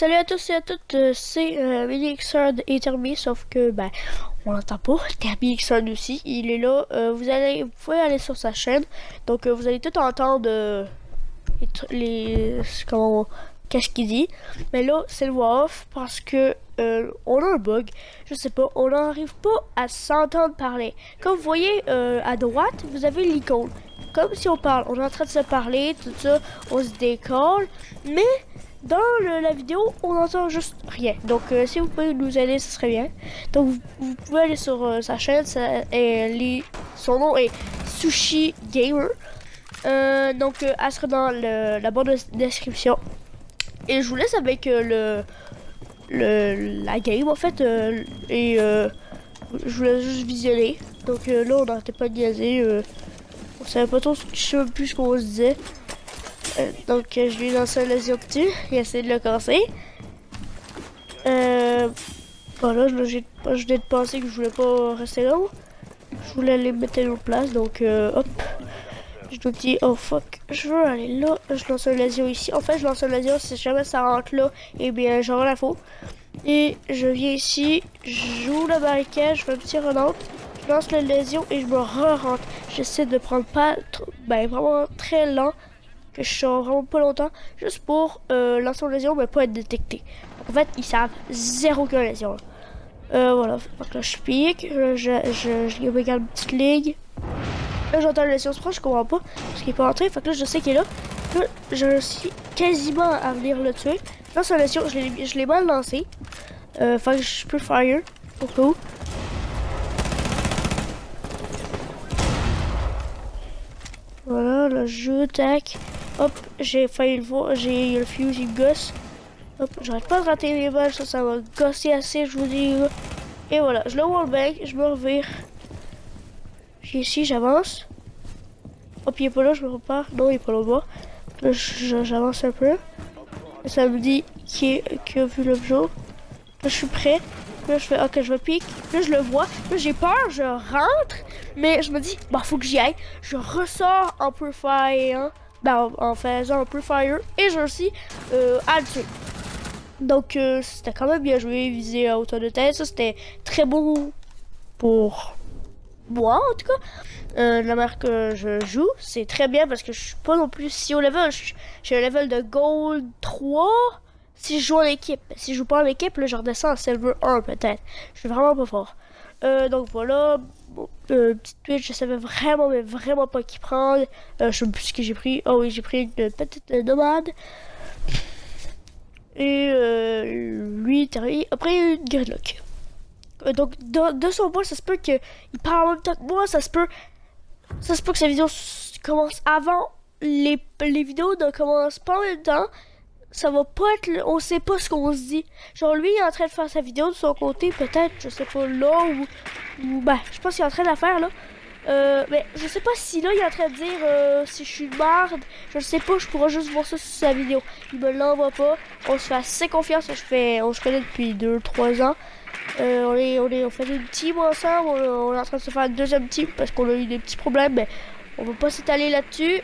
Salut à tous et à toutes, c'est Mini Xrd et Termi, sauf que on l'entend pas. Termi Xrd aussi, il est là. Vous pouvez aller sur sa chaîne, donc vous allez tout entendre comment qu'est-ce qu'il dit. Mais là, c'est le voix off parce que on a un bug. Je sais pas, on n'arrive pas à s'entendre parler. Comme vous voyez à droite, vous avez l'icône. Comme si on parle, on est en train de se parler, tout ça, on se décolle, mais dans la vidéo, on n'entend juste rien. Donc, si vous pouvez nous aider, ce serait bien. Donc, vous pouvez aller sur sa chaîne. Son nom est Sushi Gamer. Donc, elle sera dans la barre de description. Et je vous laisse avec la game, en fait. Je voulais juste visionner. Donc, là, on n'arrêtait pas de niaiser. On savait pas trop, je sais même plus ce qu'on se disait. Donc, je lui ai lancé un lésion dessus. Il a essayé de le casser. Voilà, je venais de penser que je voulais pas rester là. Je voulais aller mettre à une autre place. Donc, hop. Je me dis, oh fuck, je veux aller là. Je lance un lésion ici. En fait, je lance un lésion si jamais ça rentre là. Et bien, j'aurai l'info. Et je viens ici. J'ouvre la barricade. Je fais un petit renontre. Je lance le lésion et je me re-rentre. J'essaie de prendre pas vraiment très lent. Que je sors vraiment pas longtemps, juste pour lancer une lésion, mais pas être détecté. En fait, ils savent zéro que lésion. Voilà, donc là je pique, là, je regarde une petite ligue. Là j'entends la lésion se prendre, je comprends pas, parce qu'il est pas rentré, fait que là je sais qu'il est là. Là, je réussis quasiment à venir le tuer. Là, sa lésion, je l'ai mal lancé. Fait que je peux fire, au cas où. Voilà, là je tac. Hop, j'ai failli le voir, j'ai le fuse, il gosse. Hop, j'arrête pas de rater mes balles, ça va gosser assez, je vous dis. Et voilà, je le wallbang, je me revire. J'ai ici, j'avance. Hop, il est pas là, je me repars. Non, il est pas là bas. Là, j'avance un peu. Ça me dit qu'il a vu le jour. Là, je suis prêt. Là, je fais, ok, je me pique. Là, je le vois. Là, j'ai peur, je rentre. Mais je me dis, bah, faut que j'y aille. Je ressors en purifier, en faisant un purifier. Et je réussis à le tuer. Donc, c'était quand même bien joué, visé à hauteur de tête. Ça, c'était très beau pour moi, en tout cas. La manière que je joue, c'est très bien parce que je suis pas non plus si haut level. J'ai un level de Gold 3 si je joue en équipe. Si je joue pas en équipe, là, je redescends en Silver 1 peut-être. Je suis vraiment pas fort. Donc voilà, petite Twitch, je savais vraiment, mais vraiment pas qui prendre. Je sais plus ce que j'ai pris. Oh oui, j'ai pris une petite nomade. Et lui, Terry, après il y a eu une gridlock. Donc de son point, ça se peut qu'il parle en même temps que moi, ça se peut que sa vidéo commence avant les vidéos ne commencent pas en même temps. Ça va pas être, on sait pas ce qu'on se dit. Genre lui il est en train de faire sa vidéo de son côté, peut-être, je sais pas, là ou je pense qu'il est en train de la faire là. Mais je sais pas si là il est en train de dire si je suis une marde, je sais pas, je pourrais juste voir ça sur sa vidéo. Il me l'envoie pas, on se fait assez confiance, on se connaît depuis 2-3 ans. On fait une team ensemble, on est en train de se faire une deuxième team parce qu'on a eu des petits problèmes, mais on va pas s'étaler là-dessus.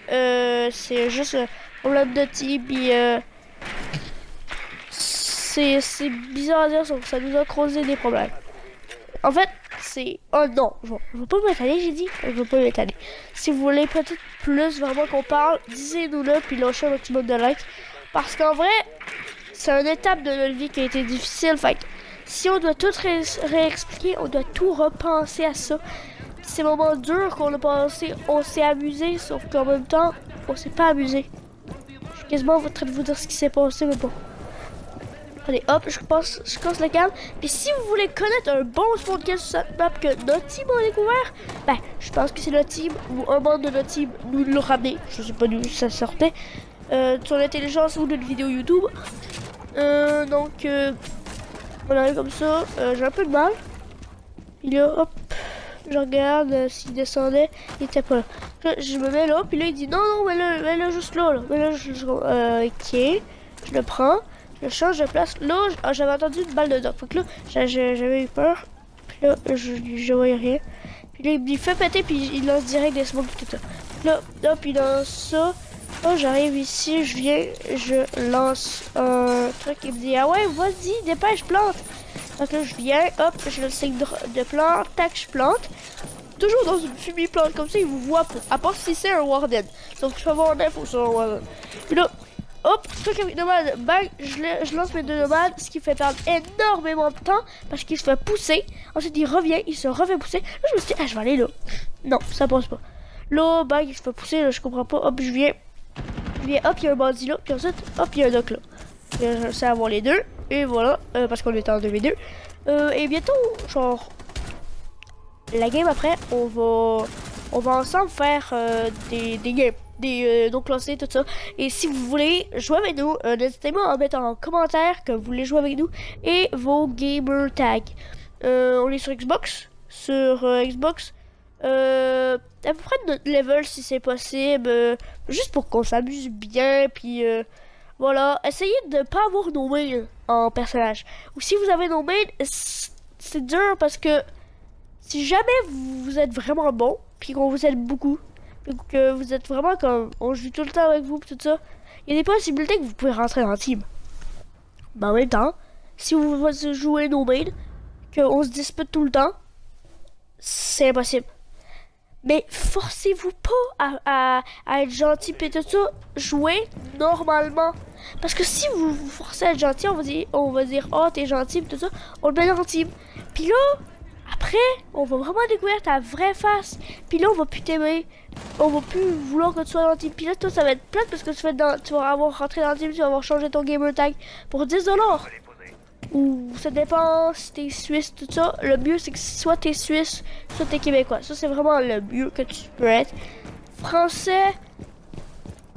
C'est juste un problème de team, puis c'est bizarre à dire, ça nous a causé des problèmes. En fait, c'est... Oh non, je veux pas m'étaler, j'ai dit. Je veux pas m'étaler. Si vous voulez peut-être plus vraiment qu'on parle, disez-nous-le, puis lâchez un petit mot de like. Parce qu'en vrai, c'est une étape de notre vie qui a été difficile. Fait que si on doit tout réexpliquer, on doit tout repenser à ça. Ces moments durs qu'on a passés, on s'est amusé, sauf qu'en même temps, on s'est pas amusé. Je suis quasiment en train de vous dire ce qui s'est passé, mais bon. Allez, hop, je casse le câble. Puis si vous voulez connaître un bon spawn kill sur cette map que notre team a découvert, je pense que c'est notre team ou un membre de notre team nous l'a ramené. Je sais pas d'où ça sortait. Sur l'intelligence ou d'une vidéo YouTube. Donc, on arrive comme ça. J'ai un peu de mal. Puis là, hop, je regarde s'il descendait. Il était pas là. Là. Je me mets là, puis là, il dit non, mais là, juste là. Mais là, ok, je le prends. Je change de place. Là, j'avais entendu une balle de doc. Fait que là, j'avais eu peur. Puis là, je voyais rien. Puis là, il me fait péter, puis il lance direct des smokes et tout ça. Là, hop, il lance ça. Oh, j'arrive ici, je viens, je lance un truc qui me dit, ah ouais, vas-y, dépêche, plante. Donc là, je viens, hop, je le signe de plante, tac, je plante. Toujours dans une fumée plante, comme ça, il vous voit pas. À part si c'est un warden. Donc, je peux avoir d'infos sur un warden. Puis là, hop, truc avec nomade, bang, je lance mes deux nomades, ce qui fait perdre énormément de temps parce qu'il se fait pousser. Ensuite, il revient, il se refait pousser. Là, je me suis dit, ah, je vais aller là. Non, ça passe pas. Là, bang, il se fait pousser, là, je comprends pas. Hop, je viens, hop, il y a un bandit là, puis ensuite, hop, il y a un doc là. Je sais avoir les deux, et voilà, parce qu'on est en 2v2. Et bientôt, genre, la game après, on va ensemble faire des games, donc classer tout ça. Et si vous voulez jouer avec nous, n'hésitez pas à mettre en commentaire que vous voulez jouer avec nous et vos gamer tags. On est sur Xbox, à peu près de notre level si c'est possible, juste pour qu'on s'amuse bien, puis voilà, essayez de ne pas avoir nos mains en personnage. Ou si vous avez nos mains, c'est dur parce que si jamais vous êtes vraiment bon, puis qu'on vous aide beaucoup, puis que vous êtes vraiment comme on joue tout le temps avec vous, tout ça, il y a des possibilités que vous pouvez rentrer dans le team. Mais en même temps, si vous jouez nos mains, qu'on se dispute tout le temps, c'est impossible. Mais forcez-vous pas à être gentil et tout ça. Jouez normalement. Parce que si vous vous forcez à être gentil, on va dire oh t'es gentil et tout ça. On le met dans le team. Puis là, après, on va vraiment découvrir ta vraie face. Puis là, on va plus t'aimer. On va plus vouloir que tu sois dans le team. Puis là, toi, ça va être plate parce que tu vas avoir rentré dans le team, tu vas avoir changé ton gamer tag pour 10$. Ou ça dépend si t'es suisse, tout ça. Le mieux, c'est que soit t'es suisse, soit t'es québécois. Ça, c'est vraiment le mieux que tu peux être. Français,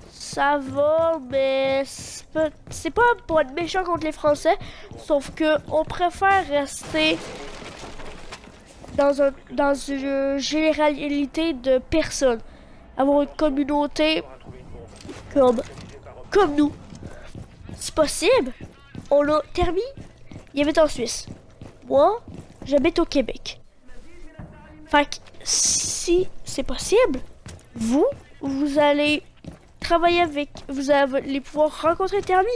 ça va, mais c'est pas pour être méchant contre les Français. Sauf que on préfère rester dans une généralité de personnes. Avoir une communauté comme nous. C'est possible. On l'a terminé. Il habite en Suisse. Moi, j'habite au Québec. Fait que si c'est possible, vous allez travailler avec, vous allez pouvoir rencontrer Termi.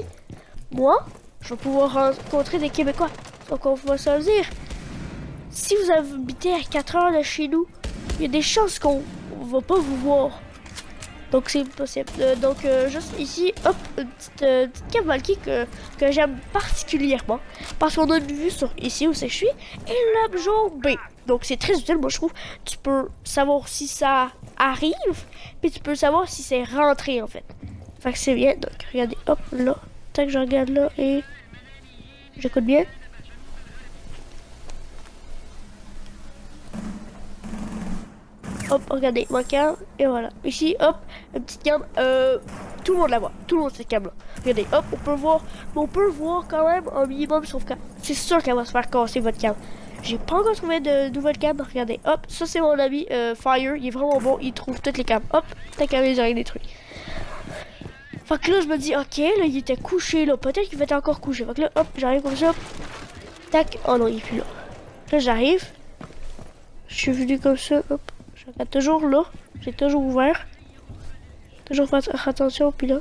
Moi, je vais pouvoir rencontrer des Québécois. Donc on va se dire, si vous habitez à 4 heures de chez nous, il y a des chances qu'on va pas vous voir. Donc c'est possible. Juste ici, hop, une petite cave Valky que j'aime particulièrement. Parce qu'on a une vue sur ici où c'est que je suis. Et l'objet B. Donc c'est très utile, moi je trouve. Tu peux savoir si ça arrive. Puis tu peux savoir si c'est rentré en fait. Fait que c'est bien. Donc regardez, hop, là. Tant que je regarde là et j'écoute bien. Hop, regardez, ma cam, et voilà. Ici, hop, une petite cam, tout le monde la voit, tout le monde cette cam là. Regardez, hop, on peut voir quand même un minimum sauf que c'est sûr qu'elle va se faire casser votre cam. J'ai pas encore trouvé de nouvelle cam, regardez, hop, ça c'est mon ami Fire, il est vraiment bon, il trouve toutes les cams, hop, ta cam j'ai rien détruit. Fait que là, je me dis, ok, là, il était couché là, peut-être qu'il va être encore couché. Fait que là, hop, j'arrive comme ça, tac, oh non, il est plus là. Là, j'arrive, je suis venu comme ça, hop. Je regarde toujours là, j'ai toujours ouvert. Toujours faire attention, puis là.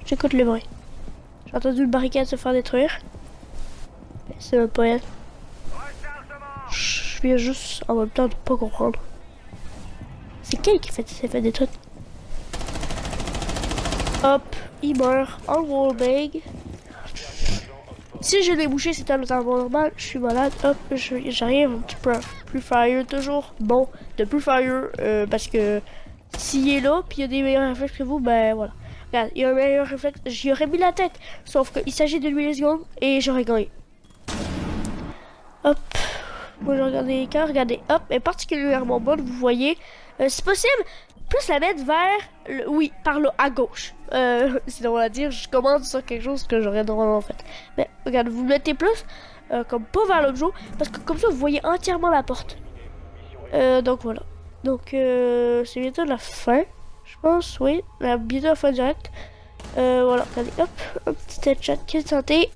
J'écoute le bruit. J'ai entendu le barricade se faire détruire. C'est même pas elle. Je viens juste en même temps de pas comprendre. C'est quel qui s'est fait détruire? Hop, il meurt en wallbang. Si je l'ai bouché, c'est totalement normal. Je suis malade. Hop, j'arrive un petit peu plus fire. Toujours bon de plus fire. Parce que s'il est là, puis il y a des meilleurs réflexes que vous, ben voilà. Regarde, il y a un meilleur réflexe. J'y aurais mis la tête. Sauf qu'il s'agit de 8 millisecondes et j'aurais gagné. Hop. Moi, je regarde les cas. Regardez, hop. Et particulièrement bonne, vous voyez. C'est possible. Plus la mettre vers, oui, par là, à gauche. Sinon, on va dire, je commande sur quelque chose que j'aurais normalement fait. Mais regarde, vous mettez plus, comme pas vers l'objet, parce que comme ça, vous voyez entièrement la porte. Donc voilà. Donc, c'est bientôt la fin, je pense, oui. Bientôt la fin directe. Voilà, regardez, hop, un petit headshot, quelle santé.